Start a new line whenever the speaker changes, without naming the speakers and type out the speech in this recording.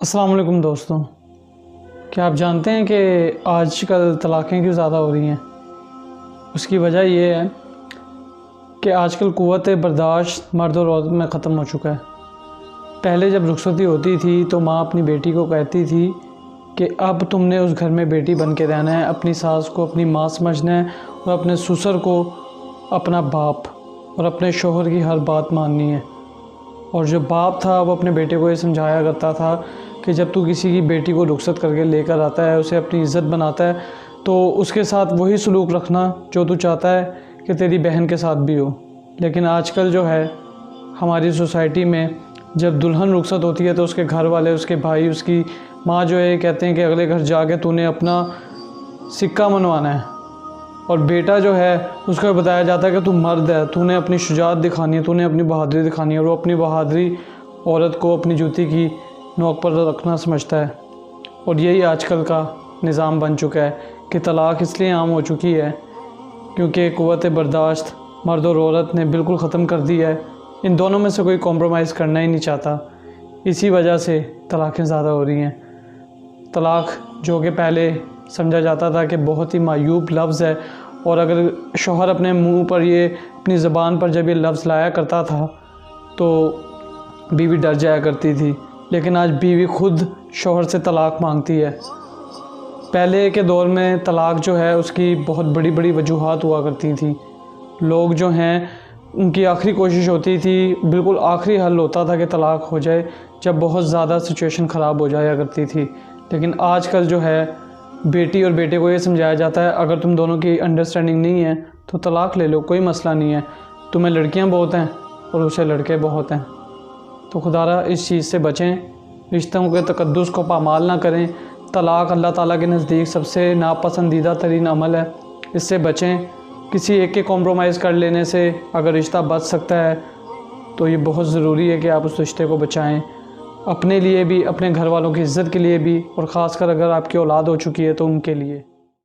अस्सलाम वालेकुम दोस्तों, क्या आप जानते हैं कि आजकल तलाक़ें क्यों ज़्यादा हो रही हैं? उसकी वजह ये है कि आजकल क़ुव्वत बर्दाश्त मर्द और औरत में ख़त्म हो चुका है। पहले जब रुख़सती होती थी तो माँ अपनी बेटी को कहती थी कि अब तुमने उस घर में बेटी बन के रहना है, अपनी सास को अपनी माँ समझना है और अपने ससुर को अपना बाप और अपने शौहर की हर बात माननी है। और जो बाप था वो अपने बेटे को ये समझाया करता था कि जब तू किसी की बेटी को रुख़सत करके लेकर आता है, उसे अपनी इज़्ज़त बनाता है, तो उसके साथ वही सलूक रखना जो तू चाहता है कि तेरी बहन के साथ भी हो। लेकिन आजकल जो है हमारी सोसाइटी में जब दुल्हन रुख़सत होती है तो उसके घर वाले, उसके भाई, उसकी माँ जो है कहते हैं कि अगले घर जाके तूने अपना सिक्का मनवाना है। और बेटा जो है उसको बताया जाता है कि तू मर्द है, तूने अपनी शुजाअत दिखानी है, तूने अपनी बहादुरी दिखानी है। और वो अपनी बहादुरी औरत को अपनी जूती की नोक पर रखना समझता है। और यही आजकल का निज़ाम बन चुका है कि तलाक़ इसलिए आम हो चुकी है क्योंकि क़ुव्वत बर्दाश्त मर्द और औरत ने बिल्कुल ख़त्म कर दी है। इन दोनों में से कोई कॉम्प्रोमाइज़ करना ही नहीं चाहता। इसी वजह से तलाक़ें ज़्यादा हो रही हैं। तलाक़ जो कि पहले समझा जाता था कि बहुत ही मायूब लफ्ज़ है, और अगर शौहर अपने मुंह पर ये अपनी ज़बान पर जब ये लफ्ज़ लाया करता था तो बीवी डर जाया करती थी। लेकिन आज बीवी खुद शौहर से तलाक़ मांगती है। पहले के दौर में तलाक़ जो है उसकी बहुत बड़ी बड़ी वजूहात हुआ करती थी। लोग जो हैं उनकी आखिरी कोशिश होती थी, बिल्कुल आखिरी हल होता था कि तलाक़ हो जाए जब बहुत ज़्यादा सिचुएशन ख़राब हो जाया करती थी। लेकिन आजकल जो है बेटी और बेटे को ये समझाया जाता है अगर तुम दोनों की अंडरस्टैंडिंग नहीं है तो तलाक़ ले लो, कोई मसला नहीं है, तुम्हें लड़कियां बहुत हैं और उसे लड़के बहुत हैं। तो खुदारा इस चीज़ से बचें, रिश्तों के तकद्दुस को पामाल ना करें। तलाक़ अल्लाह ताला के नज़दीक सबसे नापसंदीदा तरीन अमल है, इससे बचें। किसी एक के कॉम्प्रोमाइज़ कर लेने से अगर रिश्ता बच सकता है तो ये बहुत ज़रूरी है कि आप उस रिश्ते को बचाएं, अपने लिए भी, अपने घर वालों की इज़्ज़त के लिए भी, और ख़ासकर अगर आपकी औलाद हो चुकी है तो उनके लिए।